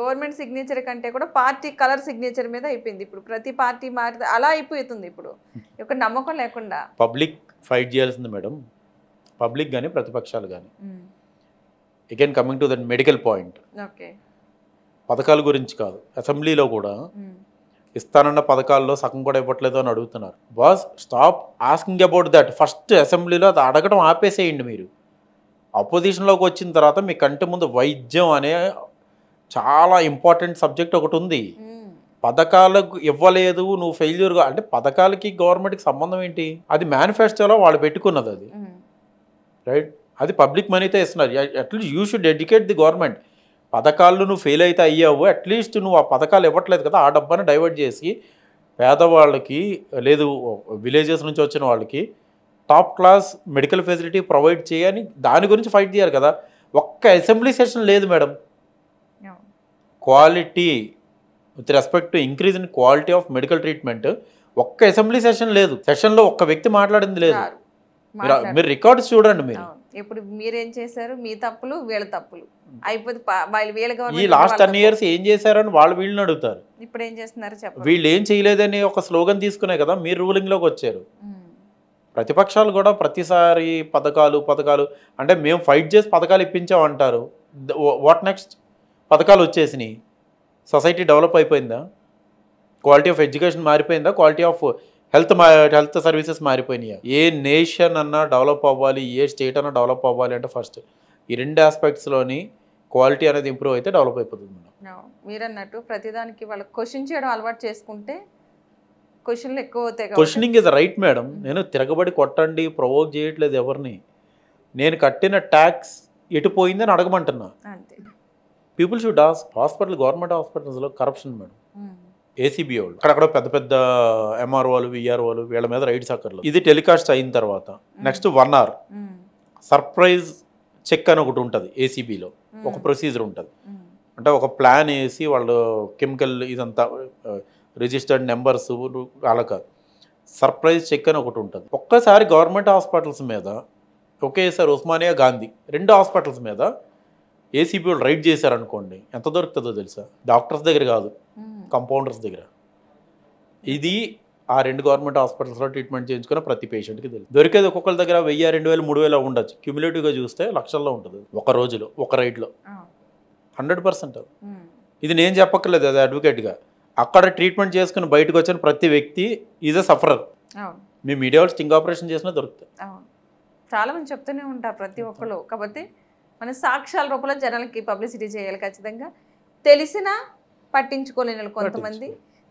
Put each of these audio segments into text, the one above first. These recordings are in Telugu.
గవర్నమెంట్ సిగ్నేచర్ కంటే కూడా పార్టీ కలర్ సిగ్నేచర్ మీద అయిపోయింది ఇప్పుడు. ప్రతి పార్టీ మారితే అలా అయిపోతుంది ఇప్పుడు. ఒక నమ్మకం లేకుండా పబ్లిక్ ఫైట్ చేయాల్సింది మేడం, పబ్లిక్ కానీ ప్రతిపక్షాలు కానీ. Again coming to that medical point, okay పథకాల గురించి కాదు, అసెంబ్లీలో కూడా ఇస్తానన్న పథకాల్లో సగం కూడా ఇవ్వట్లేదు అని అడుగుతున్నారు. Boss stop asking about that. First అసెంబ్లీలో అది అడగడం ఆపేసేయండి. మీరు అపోజిషన్లోకి వచ్చిన తర్వాత మీ కంటి ముందు వైద్యం అనే చాలా ఇంపార్టెంట్ సబ్జెక్ట్ ఒకటి ఉంది. పథకాలకు ఇవ్వలేదు, నువ్వు ఫెయిల్యూర్గా అంటే పథకాలకి గవర్నమెంట్కి సంబంధం ఏంటి? అది మేనిఫెస్టోలో వాళ్ళు పెట్టుకున్నది అది, రైట్? అది పబ్లిక్ మనీతో ఇస్తున్నారు. At least you should educate the government. పథకాలు నువ్వు ఫెయిల్ అయితే అయ్యావు, అట్లీస్ట్ నువ్వు ఆ పథకాలు ఇవ్వట్లేదు కదా, ఆ డబ్బాని డైవర్ట్ చేసి పేదవాళ్ళకి లేదు విలేజెస్ నుంచి వచ్చిన వాళ్ళకి top class medical facility provide చేయని దాని గురించి ఫైట్ చేయాలి కదా. ఒక్క అసెంబ్లీ సెషన్ లేదు madam. Quality with respect to increase in quality of medical treatment ఒక్క అసెంబ్లీ సెషన్ లేదు. సెషన్లో ఒక్క వ్యక్తి మాట్లాడింది లేదు. మీరు రికార్డ్స్ చూడండి. మీరు ఇప్పుడు మీరేం చేశారు, మీ తప్పులు వీళ్ళ తప్పులు అయిపోతే ఈ లాస్ట్ 10 years ఏం చేశారని వాళ్ళు వీళ్ళని అడుగుతారు. ఇప్పుడు ఏం చేస్తున్నారు చెప్పండి. వీళ్ళు ఏం చేయలేదని ఒక స్లోగన్ తీసుకునే కదా మీరు రూలింగ్లోకి వచ్చారు. ప్రతిపక్షాలు కూడా ప్రతిసారి పథకాలు అంటే మేము ఫైట్ చేసి పథకాలు ఇప్పించామంటారు. What next? పథకాలు వచ్చేసినాయి, సొసైటీ డెవలప్ అయిపోయిందా? క్వాలిటీ ఆఫ్ ఎడ్యుకేషన్ మారిపోయిందా? క్వాలిటీ ఆఫ్ హెల్త్ సర్వీసెస్ మారిపోయినాయా? ఏ నేషన్ అన్నా డెవలప్ అవ్వాలి, ఏ స్టేట్ అన్నా డెవలప్ అవ్వాలి అంటే ఫస్ట్ ఈ 2 ఆస్పెక్ట్స్లోని క్వాలిటీ అనేది ఇంప్రూవ్ అయితే డెవలప్ అయిపోతుంది మేడం. మీరు అన్నట్టు ప్రతిదానికి వాళ్ళకి క్వశ్చన్ చేయడం అలవాటు చేసుకుంటే క్వశ్చన్లు ఎక్కువ అవుతాయి. Questioning is right madam. నేను తిరగబడి కొట్టండి ప్రొవోక్ చేయట్లేదు ఎవరిని. నేను కట్టిన ట్యాక్స్ ఎటు పోయిందని అడగమంటున్నా. People should ask. గవర్నమెంట్ హాస్పిటల్స్లో కరప్షన్ మేడం. ఏసీబీ వాళ్ళు అక్కడక్కడ పెద్ద ఎంఆర్ఓలు విఆర్ఓలు వీళ్ళ మీద రైడ్స్ అక్కర్లేదు. ఇది టెలికాస్ట్ అయిన తర్వాత నెక్స్ట్ 1 hour సర్ప్రైజ్ చెక్ అని ఒకటి ఉంటుంది. ఏసీబీలో ఒక ప్రొసీజర్ ఉంటుంది. అంటే ఒక ప్లాన్ వేసి వాళ్ళు కెమికల్ ఇదంతా రిజిస్టర్డ్ నెంబర్స్ అలా కాదు, సర్ప్రైజ్ చెక్ అని ఒకటి ఉంటుంది. ఒక్కసారి గవర్నమెంట్ హాస్పిటల్స్ మీద ఒకేసారి ఉస్మానియా గాంధీ 2 హాస్పిటల్స్ మీద ఏసీబీ వాళ్ళు రైడ్ చేశారనుకోండి, ఎంత దొరుకుతుందో తెలుసా? డాక్టర్స్ దగ్గర కాదు, కంపౌండర్స్ దగ్గర. ఇది ఆ 2 గవర్నమెంట్ హాస్పిటల్స్లో ట్రీట్మెంట్ చేయించుకున్న ప్రతి పేషెంట్కి తెలుసు. దొరికేది ఒక్కొక్కరి దగ్గర 1000, 2000, 3000 ఉండొచ్చు. క్యూములేటివ్గా చూస్తే లక్షల్లో ఉంటుంది ఒక రోజులో, ఒక రైడ్లో. 100%. ఇది నేను చెప్పక్కర్లేదు, అది అడ్వకేట్గా. అక్కడ ట్రీట్మెంట్ చేసుకుని బయటకు వచ్చిన ప్రతి వ్యక్తి is a sufferer. Me media వాళ్ళు స్టింగ్ ఆపరేషన్ చేసినా దొరుకుతాయి. చాలా మంది చెప్తూనే ఉంటారు ప్రతి ఒక్కరు. కాబట్టి మన సాక్ష్యాల రూపంలో జనాలకి పబ్లిసిటీ చేయాలి ఖచ్చితంగా. తెలిసినా పట్టించుకోలేని కొంతమంది,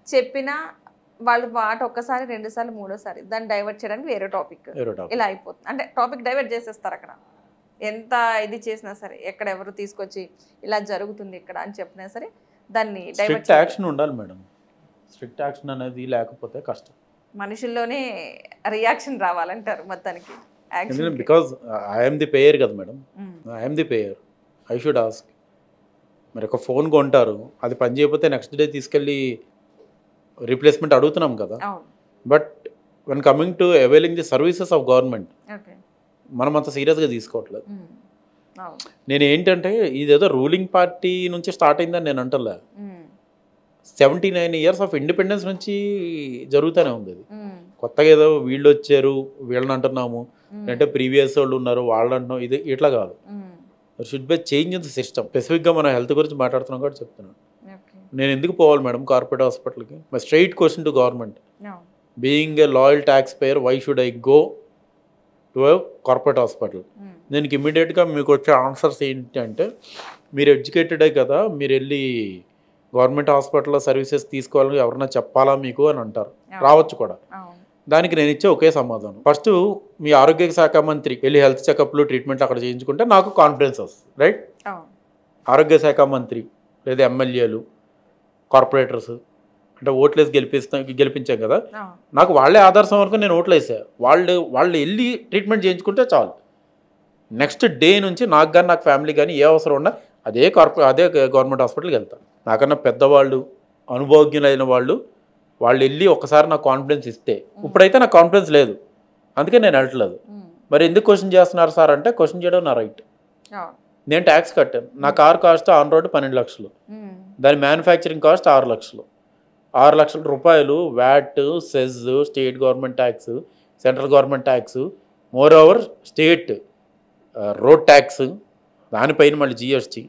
చెప్పినా వాళ్ళు మాట ఒక్కసారి 2 సార్లు 3వ సారి దాన్ని డైవర్ట్ చేయడానికి వేరే టాపిక్ ఇలా అయిపోతుంది. అంటే టాపిక్ డైవర్ట్ చేసేస్తారు. అక్కడ ఎంత ఇది చేసినా సరే, ఎక్కడ ఎవరు తీసుకొచ్చి ఇలా జరుగుతుంది ఇక్కడ అని చెప్పినా సరే దాన్ని స్ట్రిక్ట్ యాక్షన్ ఉండాలి మేడం. స్ట్రిక్ట్ యాక్షన్ అనేది లేకపోతే కష్టం. మనుషుల్లోనే రియాక్షన్ రావాలంటారు మొత్తానికి. బికాజ్ ఐఎమ్ ది పేయర్ కదా madam. I'm the payer, I should ask. మరి ఒక ఫోన్ కొంటారు, అది పని చేయకపోతే నెక్స్ట్ డే తీసుకెళ్ళి రీప్లేస్మెంట్ అడుగుతున్నాం కదా. But when coming to availing the services of government మనం అంత సీరియస్గా తీసుకోవట్లేదు. నేను ఏంటంటే ఇదేదో రూలింగ్ పార్టీ నుంచి స్టార్ట్ అయిందని నేను అంటలే. 79 years ఆఫ్ ఇండిపెండెన్స్ నుంచి జరుగుతూనే ఉంది. ఇది కొత్తగా ఏదో వీళ్ళు వచ్చారు వీళ్ళని అంటున్నాము, అంటే ప్రీవియస్ వాళ్ళు ఉన్నారు వాళ్ళు అంటున్నాం, ఇది ఇట్లా కాదు. Should be change in the system. స్పెసిఫిక్గా మనం హెల్త్ గురించి మాట్లాడుతున్నాం కాబట్టి చెప్తున్నాను. నేను ఎందుకు పోవాలి మేడం కార్పొరేట్ హాస్పిటల్కి? My straight question to government. Being a loyal tax payer, why should I go to a corporate hospital? దీనికి ఇమ్మీడియట్గా మీకు వచ్చే ఆన్సర్స్ ఏంటంటే, మీరు ఎడ్యుకేటెడే కదా, మీరు వెళ్ళి గవర్నమెంట్ హాస్పిటల్లో సర్వీసెస్ తీసుకోవాలని ఎవరన్నా చెప్పాలా మీకు అని అంటారు. రావచ్చు కూడా. దానికి నేను ఇచ్చే ఒకే సమాధానం, ఫస్ట్ మీ ఆరోగ్య శాఖ మంత్రి వెళ్ళి హెల్త్ చెకప్లు ట్రీట్మెంట్ అక్కడ చేయించుకుంటే నాకు కాన్ఫిడెన్స్ వస్తుంది, రైట్? ఆరోగ్య శాఖ మంత్రి లేదా ఎమ్మెల్యేలు, కార్పొరేటర్స్ అంటే ఓట్లేసి గెలిపించాం కదా, నాకు వాళ్ళే ఆదర్శం వరకు నేను ఓట్లు వేసా. వాళ్ళు వెళ్ళి ట్రీట్మెంట్ చేయించుకుంటే చాలు. నెక్స్ట్ డే నుంచి నాకు కానీ నాకు ఫ్యామిలీ కానీ ఏ అవసరం ఉన్నా అదే గవర్నమెంట్ హాస్పిటల్కి వెళ్తాను. నాకన్నా పెద్దవాళ్ళు, అనుభవజ్ఞులైన వాళ్ళు వెళ్ళి ఒకసారి నాకు కాన్ఫిడెన్స్ ఇస్తే, ఇప్పుడైతే నాకు కాన్ఫిడెన్స్ లేదు, అందుకే నేను వెళ్ళట్లేదు. మరి ఎందుకు క్వశ్చన్ చేస్తున్నారు సార్ అంటే, క్వశ్చన్ చేయడం నా రైట్. నేను ట్యాక్స్ కట్టాను, నా కార్ కాస్ట్ ఆన్ రోడ్ 12 లక్షలు. దాని మ్యానుఫ్యాక్చరింగ్ కాస్ట్ 6 లక్షలు. 6 లక్షల రూపాయలు VAT, SEZ, state government tax, central government tax, more over state road tax, దానిపైన మళ్ళీ జిఎస్టీ,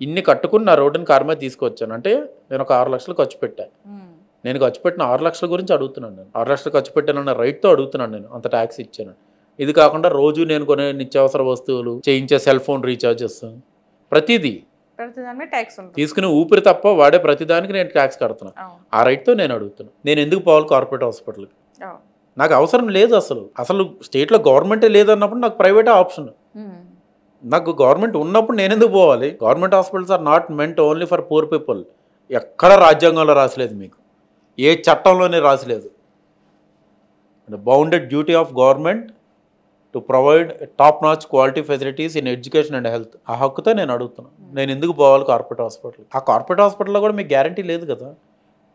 ఇన్ని కట్టుకుని నా రోడ్డుని కారు మీద తీసుకొచ్చాను. అంటే నేను ఒక 6 లక్షలు ఖర్చు పెట్టాను. నేను ఖర్చు పెట్టిన 6 లక్షల గురించి అడుగుతున్నాను. నేను 6 లక్షలు ఖర్చు పెట్టానన్న రైట్తో అడుగుతున్నాను. నేను అంత ట్యాక్స్ ఇచ్చాను. ఇది కాకుండా రోజు నేను కొనే నిత్యావసర వస్తువులు, చేయించే సెల్ ఫోన్ రీఛార్జెస్, ప్రతిదీ తీసుకునే ఊపిరి తప్ప వాడే ప్రతిదానికి నేను ట్యాక్స్ కడుతున్నాను. ఆ రైట్తో నేను అడుగుతున్నాను. నేను ఎందుకు పోవాలి కార్పొరేట్ హాస్పిటల్కి? నాకు అవసరం లేదు. అసలు స్టేట్లో గవర్నమెంటే లేదన్నప్పుడు నాకు ప్రైవేటే ఆప్షన్. నాకు గవర్నమెంట్ ఉన్నప్పుడు నేను ఎందుకు పోవాలి? Government hospitals are not meant only for poor people. ఎక్కడ రాజ్యాంగంలో రాసలేదు, మీకు ఏ చట్టంలోనే రాసలేదు. Bounded duty of government to provide top notch quality facilities in education and health. ఆ హక్కుతో నేను అడుగుతున్నాను. నేను ఎందుకు పోవాలి కార్పొరేట్ హాస్పిటల్? ఆ కార్పొరేట్ హాస్పిటల్లో కూడా మీకు గ్యారంటీ లేదు కదా.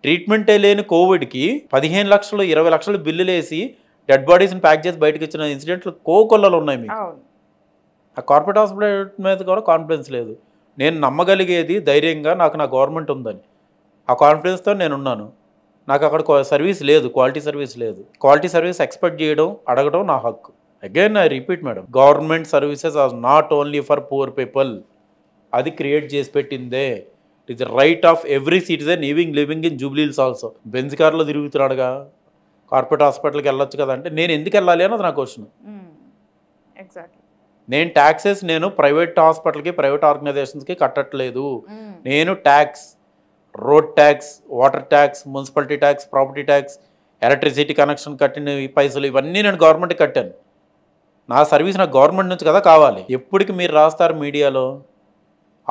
ట్రీట్మెంటే లేని కోవిడ్కి 15 లక్షలు 20 లక్షలు బిల్లులు వేసి డెడ్ బాడీస్ని ప్యాక్ చేసి బయటకు ఇచ్చిన ఇన్సిడెంట్లు కోకొల్లలు ఉన్నాయి మీకు. ఆ కార్పొరేట్ హాస్పిటల్ మీద కూడా కాన్ఫిడెన్స్ లేదు. నేను నమ్మగలిగేది ధైర్యంగా నాకు నా గవర్నమెంట్ ఉందని ఆ కాన్ఫిడెన్స్తో నేనున్నాను. నాకు అక్కడ సర్వీస్ లేదు, క్వాలిటీ సర్వీస్ లేదు. క్వాలిటీ సర్వీస్ ఎక్స్పెక్ట్ చేయడం, అడగడం నా హక్కు. Again I repeat madam, government services are not only for poor people. అది క్రియేట్ చేసి పెట్టిందే. It is the right of every citizen living in Jubilee Hills also. Benz కార్లో తిరుగుతున్నాడుగా, కార్పొరేట్ హాస్పిటల్కి వెళ్ళొచ్చు కదా అంటే నేను ఎందుకు వెళ్ళాలి అన్నది నా క్వశ్చన్. నేను ట్యాక్సెస్ నేను ప్రైవేట్ హాస్పిటల్కి, ప్రైవేట్ ఆర్గనైజేషన్స్కి కట్టట్లేదు. నేను tax, road tax, water tax, municipality tax, property tax, electricity connection కట్టిన పైసలు ఇవన్నీ నేను గవర్నమెంట్కి కట్టాను. నా సర్వీస్ నాకు గవర్నమెంట్ నుంచి కదా కావాలి. ఎప్పటికి మీరు రాస్తారు మీడియాలో,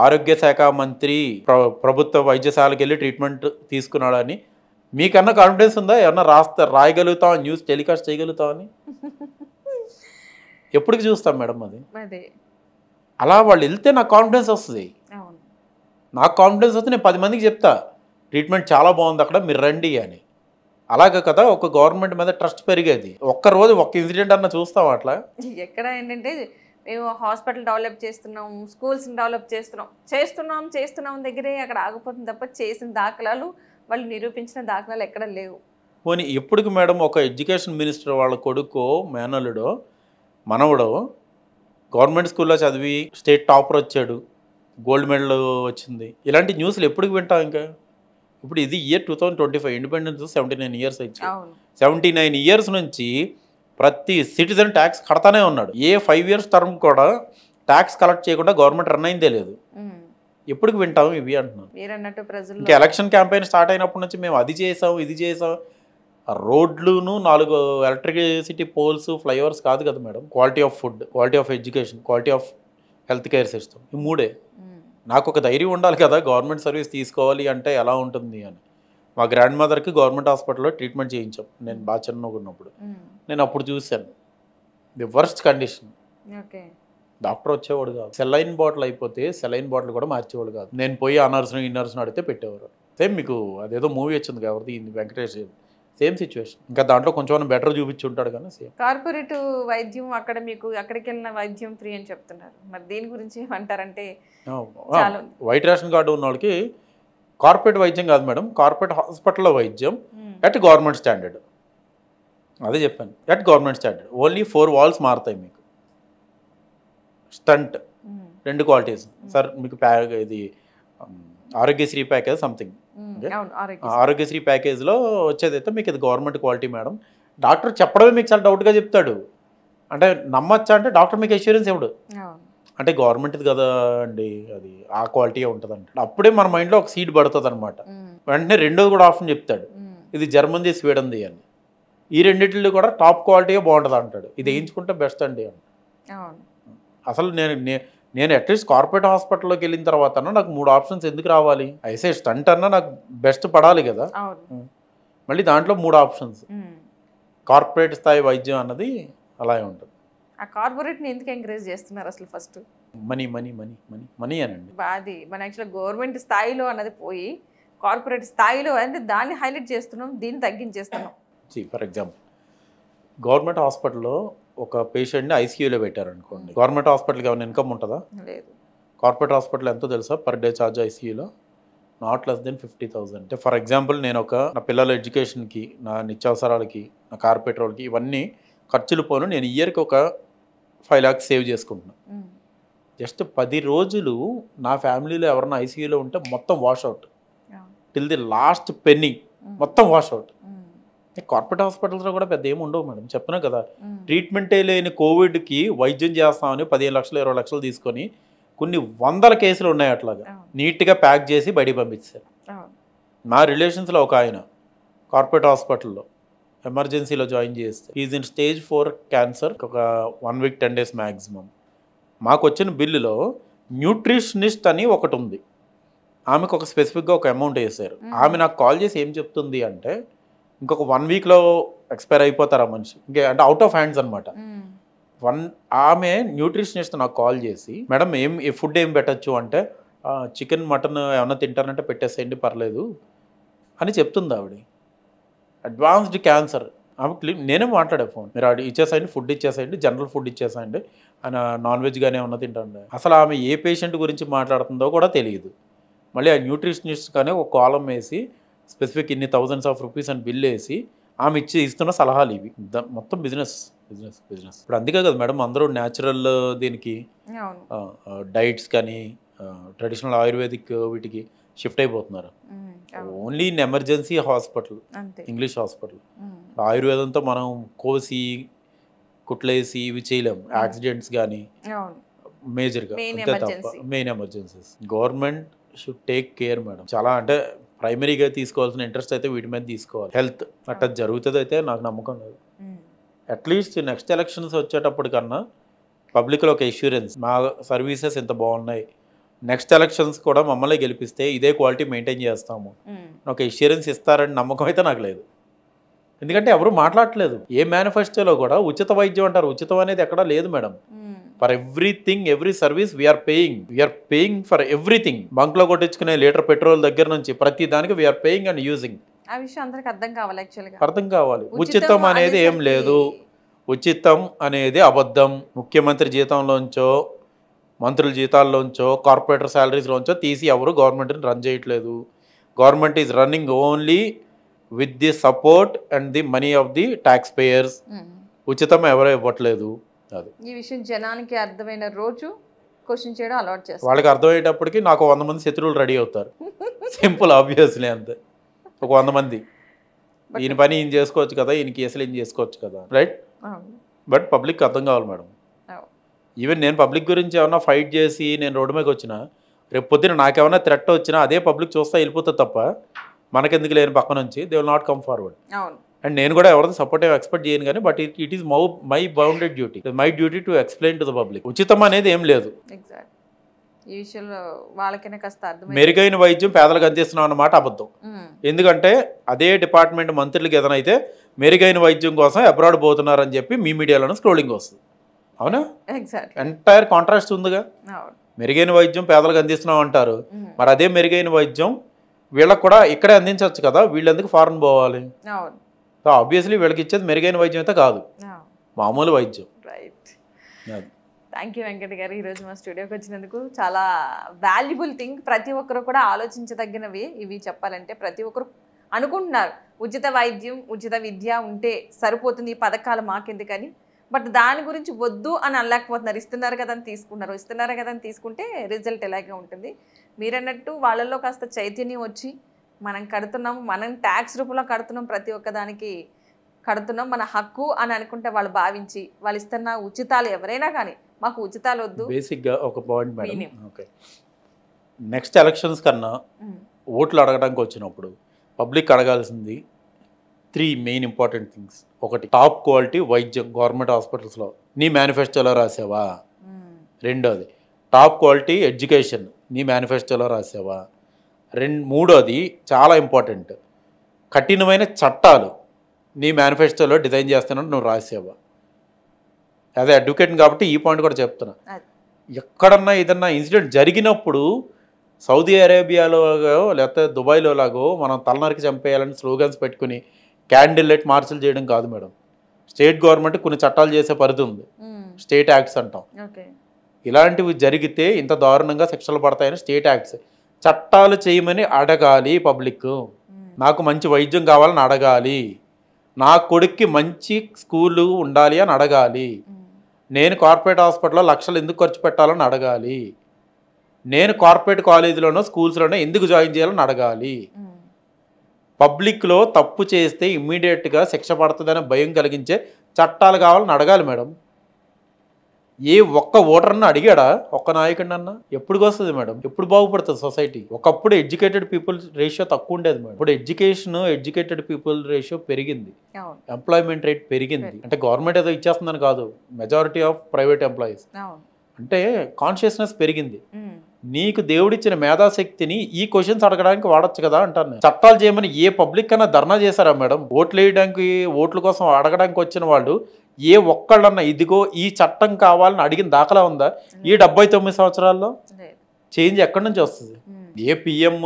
ఆరోగ్య శాఖ మంత్రి ప్రభుత్వ వైద్యశాలకు వెళ్ళి ట్రీట్మెంట్ తీసుకున్నాడని. మీకన్నా కాన్ఫిడెన్స్ ఉందా? ఏమన్నా రాయగలుగుతాం, న్యూస్ టెలికాస్ట్ చేయగలుగుతామని? ఎప్పటికి చూస్తాం మేడం అది. అలా వాళ్ళు వెళ్తే నాకు కాన్ఫిడెన్స్ వస్తుంది. నాకు కాన్ఫిడెన్స్ వస్తే నేను 10 మందికి చెప్తా ట్రీట్మెంట్ చాలా బాగుంది అక్కడ, మీరు రండి అని. అలాగే కదా ఒక గవర్నమెంట్ మీద ట్రస్ట్ పెరిగేది. ఒక్కరోజు ఒక్క ఇన్సిడెంట్ అన్న చూస్తాం అట్లా. ఎక్కడ ఏంటంటే మేము హాస్పిటల్ డెవలప్ చేస్తున్నాం, స్కూల్స్ని డెవలప్ చేస్తున్నాం దగ్గరే అక్కడ ఆగిపోతుంది తప్ప చేసిన దాఖలాలు, వాళ్ళు నిరూపించిన దాఖలాలు ఎక్కడ లేవు. పోనీ ఎప్పటికి మేడం ఒక ఎడ్యుకేషన్ మినిస్టర్ వాళ్ళ కొడుకో మేనల్లుడో మనవడో గవర్నమెంట్ స్కూల్లో చదివి స్టేట్ టాపర్ వచ్చాడు, గోల్డ్ మెడల్ వచ్చింది, ఇలాంటి న్యూస్లు ఎప్పటికి వింటాం? ఇంకా ఇప్పుడు ఇది ఇయర్ 2025, ఇండిపెండెన్స్ 79 ఇయర్స్ వచ్చి 79 ఇయర్స్ నుంచి ప్రతి సిటిజన్ ట్యాక్స్ కడతానే ఉన్నాడు. ఏ 5 ఇయర్స్ టర్మ్ కూడా ట్యాక్స్ కలెక్ట్ చేయకుండా గవర్నమెంట్ రన్ అయిందే లేదు. ఎప్పటికి వింటాం ఇవి అంటున్నాను. ఇంకా ఎలక్షన్ క్యాంపెయిన్ స్టార్ట్ అయినప్పటి నుంచి మేము అది చేసాం, ఇది చేసాం. రోడ్లును 4 ఎలక్ట్రిసిటీ పోల్స్, ఫ్లైఓవర్స్ కాదు కదా madam. Quality of food, quality of education, quality of health care system, ఈ 3. నాకు ఒక ధైర్యం ఉండాలి కదా గవర్నమెంట్ సర్వీస్ తీసుకోవాలి అంటే ఎలా ఉంటుంది అని. మా గ్రాండ్ మదర్కి గవర్నమెంట్ హాస్పిటల్లో ట్రీట్మెంట్ చేయించాం నేను బాగా చిన్నగా ఉన్నప్పుడు. నేను అప్పుడు చూశాను ది వర్స్ట్ కండిషన్. డాక్టర్ వచ్చేవాడు కాదు. సెలైన్ బాటిల్ అయిపోతే సెలైన్ బాటిల్ కూడా మార్చేవాడు కాదు. నేను పోయి ఆ నర్స్ని ఈ నర్స్ని అడిగితే పెట్టేవారు. సేమ్ మీకు అదేదో మూవీ వచ్చింది కాబట్టి వెంకటేష్, సేమ్ సిచ్యువేషన్. ఇంకా దాంట్లో కొంచెం బెటర్ చూపించి ఉంటాడు కానీ సేమ్. కార్పొరేట్ వైద్యం అక్కడ మీకు అక్కడికి వెళ్ళిన వైద్యం ఫ్రీ అని చెప్తున్నారు. మరి దీని గురించి ఏమంటారంటే వైట్ రేషన్ కార్డు ఉన్న వాళ్ళకి కార్పొరేట్ వైద్యం కాదు మేడం, కార్పొరేట్ హాస్పిటల్లో వైద్యం అట్ గవర్నమెంట్ స్టాండర్డ్. అదే చెప్పాను, at government standard. Only 4 walls మారుతాయి మీకు. స్టంట్ 2 క్వాలిటీస్ సార్ మీకు. ఇది ఆరోగ్యశ్రీ ప్యాకేజ్ సంథింగ్, ఆరోగ్యశ్రీ ప్యాకేజ్లో వచ్చేదైతే మీకు ఇది గవర్నమెంట్ క్వాలిటీ మేడం. డాక్టర్ చెప్పడమే మీకు చాలా డౌట్గా చెప్తాడు. అంటే నమ్మచ్చా అంటే డాక్టర్ మీకు అష్యూరెన్స్ ఇవ్వడు. అంటే గవర్నమెంట్ది కదా అండి, అది ఆ క్వాలిటీ ఉంటుంది అంటే అప్పుడే మన మైండ్లో ఒక సీడ్ పడుతుంది అనమాట. వెంటనే రెండోది కూడా ఆప్షన్ చెప్తాడు, ఇది జర్మన్ది, స్వీడన్ది అని. ఈ రెండింటిలో కూడా టాప్ క్వాలిటీగా బాగుంటుంది అంటాడు. ఇది వేయించుకుంటే బెస్ట్ అండి అని. అసలు నేను అట్లీస్ట్ కార్పొరేట్ హాస్పిటల్లోకి వెళ్ళిన తర్వాత నాకు 3 ఆప్షన్స్ ఎందుకు రావాలి? అయితే స్టంట్ అన్నా నాకు బెస్ట్ పడాలి కదా. మళ్ళీ దాంట్లో 3 ఆప్షన్స్. కార్పొరేట్ స్థాయి వైద్యం అన్నది అలాగే ఉంటుంది. ఆ కార్పొరేట్ని ఎందుకు ఎంకరేజ్ చేస్తున్నారు అసలు? First money money money money money అనండి. అది మన యాక్చువల్గా గవర్నమెంట్ స్థాయిలో అన్నది పోయి కార్పొరేట్ స్థాయిలో అంటే దాన్ని హైలైట్ చేస్తున్నాం, దీన్ని తగ్గించేస్తున్నాం. ఫర్ ఎగ్జాంపుల్ గవర్నమెంట్ హాస్పిటల్లో ఒక పేషెంట్ని ఐసీయూలో పెట్టారనుకోండి, గవర్నమెంట్ హాస్పిటల్కి ఏమైనా ఇన్కమ్ ఉంటుందా? లేదు. కార్పొరేట్ హాస్పిటల్ ఎంతో తెలుసా పర్ డే ఛార్జ్ ఐసీయూలో? Not less than 50,000. అంటే ఫర్ ఎగ్జాంపుల్ నేను నా పిల్లల ఎడ్యుకేషన్కి, నా నిత్యావసరాలకి, నా కార్ పెట్రోల్కి ఇవన్నీ ఖర్చులు పోను నేను ఇయర్కి ఒక 5 lakhs సేవ్ చేసుకుంటున్నాను. జస్ట్ 10 రోజులు నా ఫ్యామిలీలో ఎవరన్నా ఐసీయూలో ఉంటే మొత్తం wash out till the last penny, మొత్తం వాష్అవుట్. కార్పొరేట్ హాస్పిటల్స్లో కూడా పెద్ద ఏమి ఉండవు మేడం, చెప్పినా కదా. ట్రీట్మెంటే లేని కోవిడ్కి వైద్యం చేస్తామని 15 లక్షలు 20 లక్షలు తీసుకొని కొన్ని వందల కేసులు ఉన్నాయి అట్లాగా నీట్గా ప్యాక్ చేసి బయటికి పంపించారు. నా రిలేషన్స్లో ఒక ఆయన కార్పొరేట్ హాస్పిటల్లో ఎమర్జెన్సీలో జాయిన్ చేస్తే ఈజ్ ఇన్ స్టేజ్ 4 క్యాన్సర్, ఒక 1 week 10 days మ్యాక్సిమం. మాకు వచ్చిన బిల్లులో న్యూట్రిషనిస్ట్ అని ఒకటి ఉంది, ఆమెకు ఒక స్పెసిఫిక్గా ఒక అమౌంట్ వేసారు. ఆమె నాకు కాల్ చేసి ఏం చెప్తుంది అంటే ఇంకొక 1 weekలో ఎక్స్పైర్ అయిపోతారు ఆ మనిషి, ఇంకా అంటే అవుట్ ఆఫ్ హ్యాండ్స్ అనమాట. ఆమె న్యూట్రిషనిస్ట్ నాకు కాల్ చేసి మేడం ఫుడ్ ఏం పెట్టచ్చు అంటే చికెన్ మటన్ ఏమన్నా తింటానంటే పెట్టేసేయండి పర్లేదు అని చెప్తుంది ఆవిడ. అడ్వాన్స్డ్ క్యాన్సర్ ఆమె నేనే మాట్లాడే ఫోన్, మీరు ఇచ్చేసేయండి ఫుడ్ ఇచ్చేసేయండి, జనరల్ ఫుడ్ ఇచ్చేసేయండి, ఆయన నాన్ వెజ్ కానీ ఏమన్నా తింటాండి. అసలు ఆమె ఏ పేషెంట్ గురించి మాట్లాడుతుందో కూడా తెలియదు. మళ్ళీ ఆ న్యూట్రిషనిస్ట్ కానీ ఒక కాలం వేసి స్పెసిఫిక్ ఇన్ని thousands of rupees అని బిల్ వేసి ఆమె ఇస్తున్న సలహాలు ఇవి. మొత్తం బిజినెస్ బిజినెస్ బిజినెస్. ఇప్పుడు అందుకే కదా మేడం అందరూ న్యాచురల్ దీనికి డైట్స్ కానీ ట్రెడిషనల్ ఆయుర్వేదిక్ వీటికి షిఫ్ట్ అయిపోతున్నారు. Only in emergency hospital, English hospital. ఆయుర్వేదంతో మనం కోసి కుట్లేసి ఇవి చేయలేము, యాక్సిడెంట్స్ కానీ మేజర్గా అంతే తప్ప. Main emergencies government should take care madam. చాలా అంటే ప్రైమరీగా తీసుకోవాల్సిన ఇంట్రెస్ట్ అయితే వీటి మీద తీసుకోవాలి. హెల్త్ అట్లా జరుగుతుంది అయితే నాకు నమ్మకం లేదు. అట్లీస్ట్ నెక్స్ట్ ఎలక్షన్స్ వచ్చేటప్పటికన్నా పబ్లిక్లో ఒక ఇష్యూరెన్స్, మా సర్వీసెస్ ఎంత బాగున్నాయి, నెక్స్ట్ ఎలక్షన్స్ కూడా మమ్మల్ని గెలిపిస్తే ఇదే క్వాలిటీ మెయింటైన్ చేస్తాము ఒక ఇష్యూరెన్స్ ఇస్తారని నమ్మకం అయితే నాకు లేదు. ఎందుకంటే ఎవరు మాట్లాడట్లేదు. ఏ మేనిఫెస్టోలో కూడా ఉచిత వైద్యం అంటారు, ఉచితం అనేది ఎక్కడా లేదు madam. For everything every service we are paying for everything. బంక్లో కొట్టించుకునే లీటర్ పెట్రోల్ దగ్గర నుంచి ప్రతి దానికి వీఆర్ పేయింగ్ అండ్ యూజింగ్. ఆ విషయం అందరికి అర్థం కావాలి, యాక్చువల్గా అర్థం కావాలి. ఉచితం అనేది ఏం లేదు, ఉచితం అనేది అబద్ధం. ముఖ్యమంత్రి జీతంలోంచో మంత్రుల జీతాల్లోంచో కార్పొరేటర్ శాలరీస్లోంచో తీసి ఎవరు గవర్నమెంట్ని రన్ చేయట్లేదు. Government is running only with the support and the money of the tax payers. ఉచితం ఎవరో ఇవ్వట్లేదు. అది ఈ విషయం జనానికి అర్థమైన రోజు క్వశ్చన్ చేయడం అలవాటు చేస్తారు. వాళ్ళకి అర్థమయ్యేటప్పటికి నాకు 100 మంది శత్రువులు రెడీ అవుతారు. సింపుల్, ఆబ్వియస్లీ అంతే. ఒక 100 మంది ఈయన పని ఈయన చేసుకోవచ్చు కదా, ఈయన కేసులు ఈయన చేసుకోవచ్చు కదా, రైట్. బట్ పబ్లిక్ అర్థం కావాలి మేడం. ఈవెన్ నేను పబ్లిక్ గురించి ఏమన్నా ఫైట్ చేసి నేను రోడ్డు మీదకి వచ్చినా రేపు పొద్దున నాకేమన్నా థ్రెట్ వచ్చినా అదే పబ్లిక్ చూస్తా వెళ్ళిపోతుంది తప్ప మనకెందుకు లేని పక్క నుంచి they will not come forward. And నేను కూడా ఎవరితో సపోర్ట్ ఎక్స్పెక్ట్ చేయను కానీ but it is my bounded duty, my duty to explain to the public. ఉచితం అనేది ఏం లేదు. ఈ విషయంలో వాళ్ళకైనా కాస్త అర్థం. మెరుగైన వైద్యం పేదలకు అందిస్తున్నాం అన్నమాట అబద్ధం. ఎందుకంటే అదే డిపార్ట్మెంట్ మంత్రులకి ఏదైనా అయితే మెరుగైన వైద్యం కోసం అబ్రాడ్ పోతున్నారని చెప్పి మీ మీడియాలోనే స్క్రోలింగ్ వస్తుంది. అవునా? ఎంటైర్ కాంట్రాస్ట్ ఉందిగా. మెరుగైన వైద్యం పేదలకు అందిస్తున్నాం అంటారు, మరి అదే మెరుగైన వైద్యం వీళ్ళకి కూడా ఇక్కడే అందించవచ్చు కదా, వీళ్ళు ఎందుకు ఫారెన్ పోవాలి? సో ఆబ్వియస్లీ వీళ్ళకి ఇచ్చేది మెరుగైన వైద్యం అయితే కాదు, మామూలు వైద్యం. రైట్. థ్యాంక్ యూ వెంకట గారు, ఈరోజు మా స్టూడియోకి వచ్చినందుకు. చాలా వాల్యుబుల్ థింగ్, ప్రతి ఒక్కరు కూడా ఆలోచించదగినవి ఇవి. చెప్పాలంటే ప్రతి ఒక్కరు అనుకుంటున్నారు ఉచిత వైద్యం ఉచిత విద్య ఉంటే సరిపోతుంది, ఈ పథకాలు మాకెందుకని. బట్ దాని గురించి వద్దు అని అనలేకపోతున్నారు. ఇస్తున్నారు కదా అని తీసుకున్నారు, ఇస్తున్నారు కదా అని తీసుకుంటే రిజల్ట్ ఎలాగే ఉంటుంది. మీరన్నట్టు వాళ్ళల్లో కాస్త చైతన్యం వచ్చి మనం కడుతున్నాము, మనం ట్యాక్స్ రూపంలో కడుతున్నాం, ప్రతి ఒక్కదానికి కడుతున్నాం, మన హక్కు అని అనుకుంటే వాళ్ళు భావించి వాళ్ళు ఇస్తున్న ఉచితాలు ఎవరైనా కానీ మాకు ఉచితాలు వద్దు. బేసిక్గా ఒక point madam, okay, next elections కన్నా ఓట్లు అడగడానికి వచ్చినప్పుడు పబ్లిక్ అడగాల్సింది 3 మెయిన్ ఇంపార్టెంట్ థింగ్స్. ఒకటి, టాప్ క్వాలిటీ వైద్యం గవర్నమెంట్ హాస్పిటల్స్లో నీ మేనిఫెస్టోలో రాసావా? రెండోది, టాప్ క్వాలిటీ ఎడ్యుకేషన్ నీ మేనిఫెస్టోలో రాసావా? మూడోది చాలా ఇంపార్టెంట్, కఠినమైన చట్టాలు నీ మేనిఫెస్టోలో డిజైన్ చేస్తున్నట్టు నువ్వు రాసావా? యాజ్ అడ్వకేట్ కాబట్టి ఈ పాయింట్ కూడా చెప్తున్నా. ఎక్కడన్నా ఏదన్నా ఇన్సిడెంట్ జరిగినప్పుడు సౌదీ అరేబియాలో లేకపోతే దుబాయ్లో లాగో మనం తలనరికి చంపేయాలని స్లోగన్స్ పెట్టుకుని క్యాండిల్ లైట్ మార్చులు చేయడం కాదు మేడం. స్టేట్ గవర్నమెంట్ కొన్ని చట్టాలు చేసే పరిధి ఉంది, స్టేట్ యాక్ట్స్ అంటాం. ఇలాంటివి జరిగితే ఇంత దారుణంగా శిక్షలు పడతాయని స్టేట్ యాక్ట్స్. చట్టాలు చేయమని అడగాలి పబ్లిక్. నాకు మంచి వైద్యం కావాలని అడగాలి, నా కొడుక్కి మంచి స్కూలు ఉండాలి అని అడగాలి, నేను కార్పొరేట్ హాస్పిటల్లో లక్షలు ఎందుకు ఖర్చు పెట్టాలని అడగాలి, నేను కార్పొరేట్ కాలేజీలోనో స్కూల్స్లోనో ఎందుకు జాయిన్ చేయాలని అడగాలి. పబ్లిక్లో తప్పు చేస్తే ఇమ్మీడియట్గా శిక్ష పడుతుందనే భయం కలిగించే చట్టాలు కావాలని అడగాలి మేడం. ఏ ఒక్క ఓటర్ని అడిగాడా ఒక్క నాయకుడిని అన్న? ఎప్పుడు వస్తుంది మేడం? ఎప్పుడు బాగుపడుతుంది సొసైటీ? ఒకప్పుడు ఎడ్యుకేటెడ్ పీపుల్ రేషియో తక్కువ ఉండేది మేడం. ఇప్పుడు ఎడ్యుకేటెడ్ పీపుల్ రేషియో పెరిగింది, ఎంప్లాయ్మెంట్ రేట్ పెరిగింది. అంటే గవర్నమెంట్ ఏదో ఇచ్చేస్తుందని కాదు, మెజారిటీ ఆఫ్ ప్రైవేట్ ఎంప్లాయీస్. అంటే కాన్షియస్నెస్ పెరిగింది. నీకు దేవుడిచ్చిన మేధాశక్తిని ఈ క్వశ్చన్స్ అడగడానికి వాడచ్చు కదా అంటాను నేను. చట్టాలు చేయమని ఏ పబ్లిక్ కన్నా ధర్నా చేశారా మేడం? ఓట్లు వేయడానికి, ఓట్ల కోసం అడగడానికి వచ్చిన వాళ్ళు ఏ ఒక్కళ్ళన్నా ఇదిగో ఈ చట్టం కావాలని అడిగిన దాఖలా ఉందా? ఈ 79 సంవత్సరాల్లో చేంజ్ ఎక్కడి నుంచి వస్తుంది? ఏ పిఎం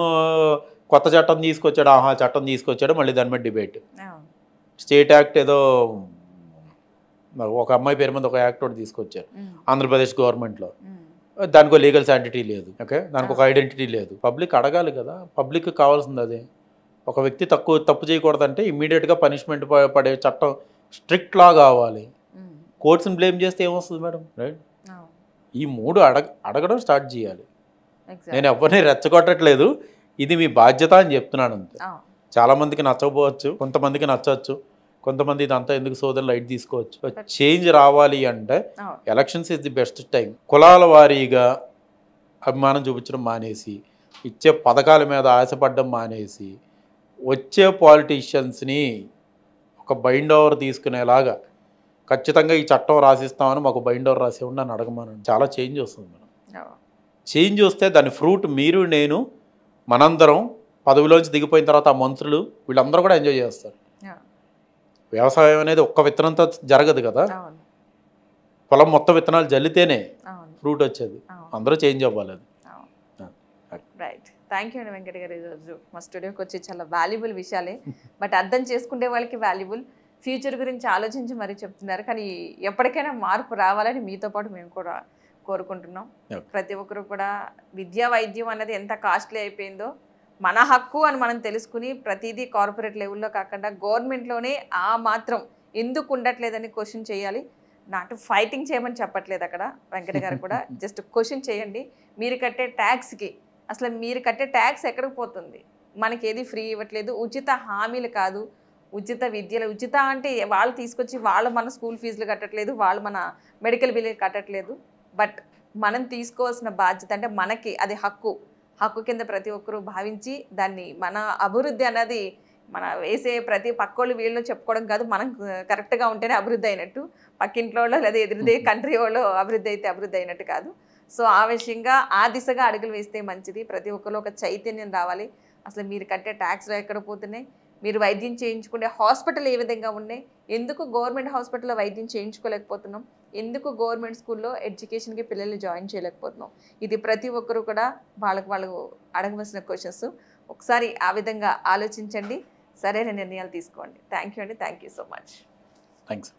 కొత్త చట్టం తీసుకొచ్చాడు, ఆహా చట్టం తీసుకొచ్చాడు, మళ్ళీ దాని మీద డిబేట్. స్టేట్ యాక్ట్ ఏదో ఒక అమ్మాయి పేరు మీద ఒక యాక్ట్ ఒకటి తీసుకొచ్చారు ఆంధ్రప్రదేశ్ గవర్నమెంట్లో. దానికి ఒక లీగల్ శాంటిటీ లేదు, ఓకే, దానికి ఒక ఐడెంటిటీ లేదు. పబ్లిక్ అడగాలి కదా, పబ్లిక్ కావాల్సింది అదే. ఒక వ్యక్తి తప్పు చేయకూడదంటే ఇమ్మీడియట్గా పనిష్మెంట్ పడే చట్టం, స్ట్రిక్ట్ లా కావాలి. కోర్ట్స్ని బ్లేమ్ చేస్తే ఏమొస్తుంది మేడం? రైట్, ఈ మూడు అడగడం స్టార్ట్ చేయాలి. నేను ఎవరిని రెచ్చగొట్టట్లేదు, ఇది మీ బాధ్యత అని చెప్తున్నాను అంతే. చాలామందికి నచ్చకపోవచ్చు, కొంతమందికి నచ్చవచ్చు, కొంతమంది ఇదంతా ఎందుకు సోదరులు లైట్ తీసుకోవచ్చు. చేంజ్ రావాలి అంటే elections is the best time. కులాల వారీగా అభిమానం చూపించడం మానేసి, ఇచ్చే పథకాల మీద ఆశపడడం మానేసి, వచ్చే పాలిటీషియన్స్ని ఒక బైండ్ ఓవర్ తీసుకునేలాగా ఖచ్చితంగా ఈ చట్టం రాసిస్తామని మాకు బైండ్ ఓవర్ రాసి ఉండి నన్ను అడగమనండి. చాలా చేంజ్ వస్తుంది మేడం. చేంజ్ వస్తే దాని ఫ్రూట్ మీరు, నేను, మనందరం పదవిలోంచి దిగిపోయిన తర్వాత ఆ మంత్రులు వీళ్ళందరూ కూడా ఎంజాయ్ చేస్తారు. వ్యవసాయం అనేది ఒక్క విత్తనంతో జరగదు కదా, పొలం మొత్తం విత్తనాలు జల్లితేనే ఫ్రూట్ వచ్చేది. అందరూ చేంజ్ అవ్వాలి. అది రైట్. థ్యాంక్ యూ అండి వెంకట గారు. ఈరోజు మా స్టూడియోకి వచ్చి చాలా వాల్యుబుల్ విషయాలే, బట్ అర్థం చేసుకునే వాళ్ళకి వాల్యుబుల్. ఫ్యూచర్ గురించి ఆలోచించి మరీ చెప్తున్నారు, కానీ ఎప్పటికైనా మార్పు రావాలని మీతో పాటు మేము కూడా కోరుకుంటున్నాం. ప్రతి ఒక్కరు కూడా విద్యా వైద్యం అన్నది ఎంత కాస్ట్లీ అయిపోయిందో, మన హక్కు అని మనం తెలుసుకుని ప్రతిదీ కార్పొరేట్ లెవెల్లో కాకుండా గవర్నమెంట్లోనే ఆ మాత్రం ఎందుకు ఉండట్లేదని క్వశ్చన్ చేయాలి. నాటు ఫైటింగ్ చేయమని చెప్పట్లేదు అక్కడ వెంకట గారు కూడా. జస్ట్ క్వశ్చన్ చేయండి. మీరు కట్టే ట్యాక్స్కి అసలు మీరు కట్టే ట్యాక్స్ ఎక్కడికి పోతుంది? మనకి ఏది ఫ్రీ ఇవ్వట్లేదు, ఉచిత హామీలు కాదు, ఉచిత విద్యలు. ఉచిత అంటే వాళ్ళు తీసుకొచ్చి వాళ్ళు మన స్కూల్ ఫీజులు కట్టట్లేదు, వాళ్ళు మన మెడికల్ బిల్లు కట్టట్లేదు. బట్ మనం తీసుకోవాల్సిన బాధ్యత, అంటే మనకి అది హక్కు కింద ప్రతి ఒక్కరూ భావించి దాన్ని మన అభివృద్ధి అన్నది మన వేసే ప్రతి పక్కోళ్ళు వీళ్ళు చెప్పుకోవడం కాదు, మనం కరెక్ట్గా ఉంటేనే అభివృద్ధి అయినట్టు, పక్కింట్లో వాళ్ళు లేదా ఎదురుదే కంట్రీ వాళ్ళు అభివృద్ధి అయితే అభివృద్ధి అయినట్టు కాదు. సో ఆ విషయంగా ఆ దిశగా అడుగులు వేస్తే మంచిది. ప్రతి ఒక్కరు ఒక చైతన్యం రావాలి. అసలు మీరు కట్టే ట్యాక్స్లో ఎక్కడ పోతున్నాయి, మీరు వైద్యం చేయించుకునే హాస్పిటల్ ఏ విధంగా ఉన్నాయి, ఎందుకు గవర్నమెంట్ హాస్పిటల్లో వైద్యం చేయించుకోలేకపోతున్నాం, ఎందుకు గవర్నమెంట్ స్కూల్లో ఎడ్యుకేషన్కి పిల్లల్ని జాయిన్ చేయలేకపోతున్నాం, ఇది ప్రతి ఒక్కరు కూడా వాళ్ళు అడగవలసిన క్వశ్చన్స్. ఒకసారి ఆ విధంగా ఆలోచించండి, సరైన నిర్ణయాలు తీసుకోండి. థ్యాంక్ యూ అండి. Thank you so much. Thanks.